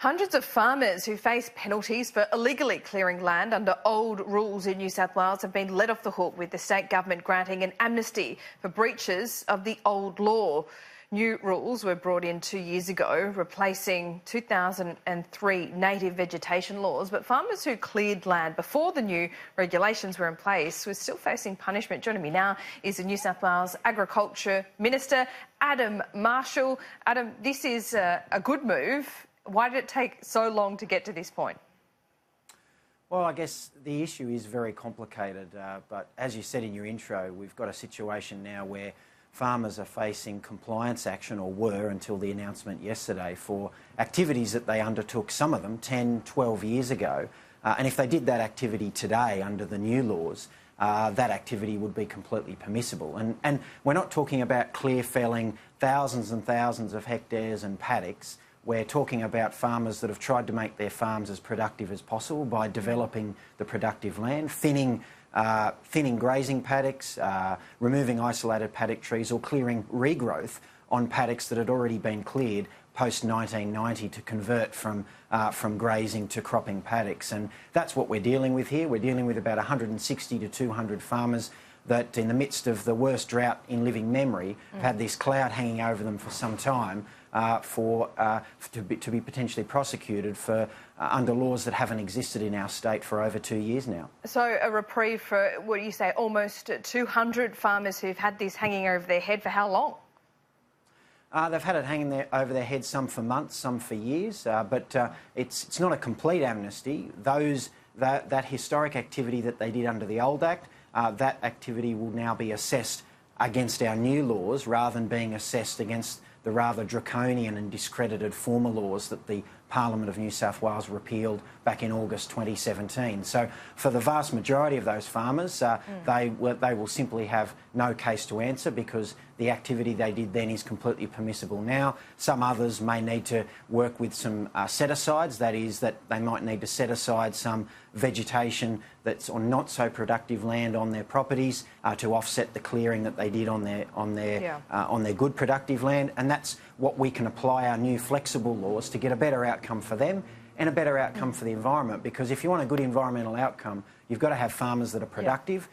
Hundreds of farmers who face penalties for illegally clearing land under old rules in New South Wales have been let off the hook, with the state government granting an amnesty for breaches of the old law. New rules were brought in 2 years ago, replacing 2003 native vegetation laws, but farmers who cleared land before the new regulations were in place were still facing punishment. Joining me now is the New South Wales Agriculture Minister, Adam Marshall. Adam, this is a good move. Why did it take so long to get to this point? Well, I guess the issue is very complicated, but as you said in your intro, we've got a situation now where farmers are facing compliance action, or were until the announcement yesterday, for activities that they undertook, some of them 10, 12 years ago. And if they did that activity today under the new laws, that activity would be completely permissible. And we're not talking about clear felling thousands and thousands of hectares and paddocks. We're talking about farmers that have tried to make their farms as productive as possible by developing the productive land, thinning grazing paddocks, removing isolated paddock trees, or clearing regrowth on paddocks that had already been cleared post-1990 to convert from grazing to cropping paddocks. And that's what we're dealing with here. We're dealing with about 160 to 200 farmers that, in the midst of the worst drought in living memory, have had this cloud hanging over them for some time, to be potentially prosecuted for under laws that haven't existed in our state for over 2 years now. So a reprieve for, what do you say, almost 200 farmers who've had this hanging over their head for how long? They've had it hanging over their heads, some for months, some for years, but it's not a complete amnesty. That historic activity that they did under the old Act, that activity will now be assessed against our new laws rather than being assessed against the rather draconian and discredited former laws that the Parliament of New South Wales repealed back in August 2017. So for the vast majority of those farmers, they will simply have no case to answer because the activity they did then is completely permissible now. Some others may need to work with some set-asides, that is, that they might need to set aside some vegetation that's on not so productive land on their properties to offset the clearing that they did on their good productive land. And that's what we can apply our new flexible laws to get a better outcome for them and a better outcome for the environment. Because if you want a good environmental outcome, you've got to have farmers that are productive.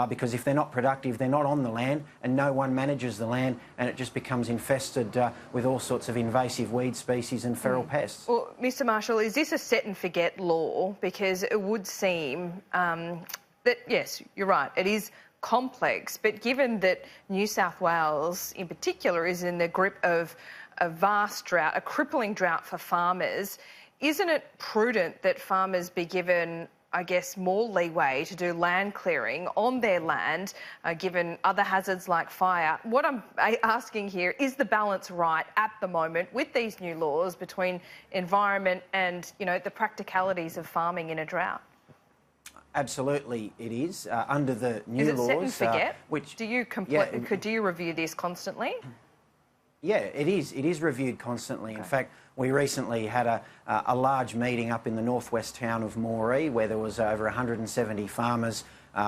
Because if they're not productive, they're not on the land and no one manages the land, and it just becomes infested with all sorts of invasive weed species and feral pests. Well, Mr Marshall, is this a set and forget law? Because it would seem that, yes, you're right, it is complex, but given that New South Wales in particular is in the grip of a vast drought, a crippling drought for farmers, isn't it prudent that farmers be given, I guess, more leeway to do land clearing on their land, given other hazards like fire? What I'm asking here, is the balance right at the moment with these new laws between environment and, you know, the practicalities of farming in a drought? Absolutely, it is. Under the new laws, set and forget? Which do you do you review this constantly? Yeah, it is. It is reviewed constantly. Okay. In fact, we recently had a large meeting up in the northwest town of Moree where there was over 170 farmers.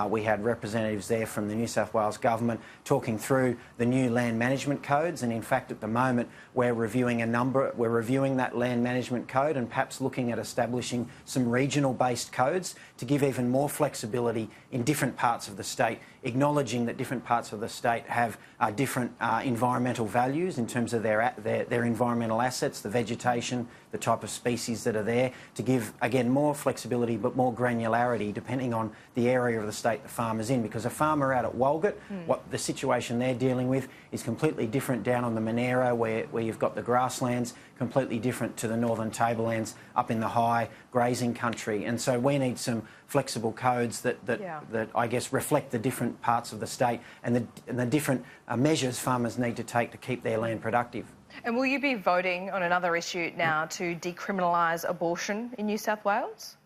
We had representatives there from the New South Wales government talking through the new land management codes, and in fact at the moment we're reviewing that land management code and perhaps looking at establishing some regional based codes to give even more flexibility in different parts of the state, acknowledging that different parts of the state have different environmental values in terms of their environmental assets, the vegetation, the type of species that are there, to give, again, more flexibility but more granularity depending on the area of the state the farmer's in. Because a farmer out at Walgett, what the situation they're dealing with is completely different down on the Monero where you've got the grasslands, completely different to the northern tablelands up in the high grazing country. And so we need some flexible codes that I guess reflect the different parts of the state and the different measures farmers need to take to keep their land productive. And will you be voting on another issue now to decriminalise abortion in New South Wales?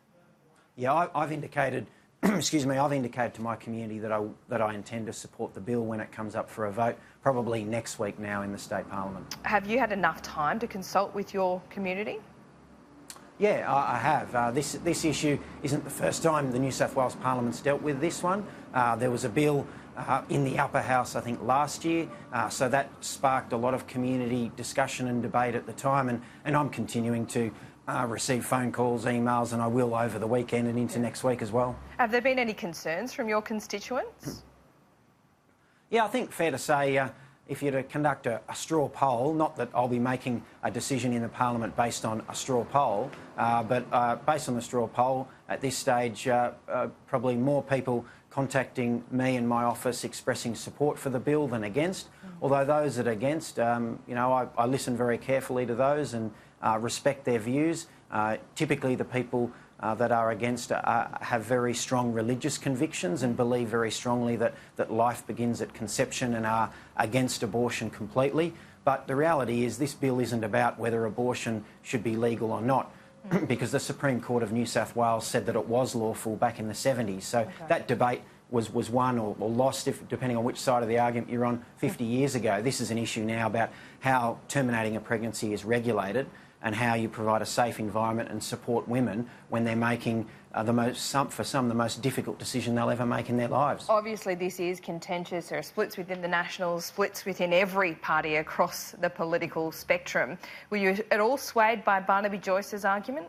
Yeah, I've indicated, excuse me, I've indicated to my community that I intend to support the bill when it comes up for a vote, probably next week now in the State Parliament. Have you had enough time to consult with your community? Yeah, I have. This issue isn't the first time the New South Wales Parliament's dealt with this one. There was a bill in the upper house, I think, last year. So that sparked a lot of community discussion and debate at the time, and I'm continuing to received phone calls, emails, and I will over the weekend and into next week as well. Have there been any concerns from your constituents? Yeah, I think fair to say if you're to conduct a straw poll, not that I'll be making a decision in the Parliament based on a straw poll, but based on the straw poll, at this stage, probably more people contacting me and my office expressing support for the bill than against. Although those that are against, you know, I listen very carefully to those and respect their views. Typically the people that are against have very strong religious convictions and believe very strongly that life begins at conception and are against abortion completely. But the reality is this bill isn't about whether abortion should be legal or not, because the Supreme Court of New South Wales said that it was lawful back in the 70s. So that debate was won or lost, depending on which side of the argument you're on, 50 years ago. This is an issue now about how terminating a pregnancy is regulated and how you provide a safe environment and support women when they're making the most difficult decision they'll ever make in their lives. Obviously this is contentious. There are splits within the Nationals, splits within every party across the political spectrum. Were you at all swayed by Barnaby Joyce's argument?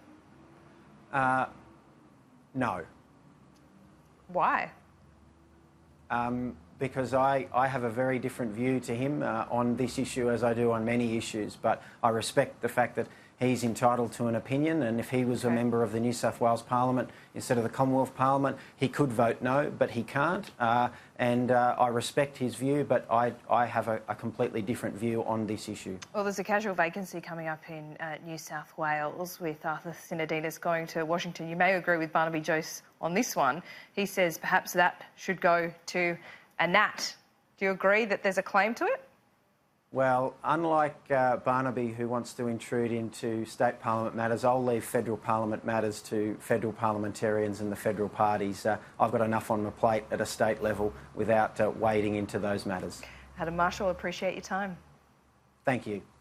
No. Why? Because I have a very different view to him on this issue as I do on many issues, but I respect the fact that he's entitled to an opinion, and if he was a member of the New South Wales Parliament instead of the Commonwealth Parliament, he could vote no, but he can't. And I respect his view, but I have a completely different view on this issue. Well, there's a casual vacancy coming up in New South Wales with Arthur Sinodinos going to Washington. You may agree with Barnaby Joyce on this one. He says perhaps that should go to a Nat. Do you agree that there's a claim to it? Well, unlike Barnaby, who wants to intrude into state parliament matters, I'll leave federal parliament matters to federal parliamentarians and the federal parties. I've got enough on my plate at a state level without wading into those matters. Adam Marshall, appreciate your time. Thank you.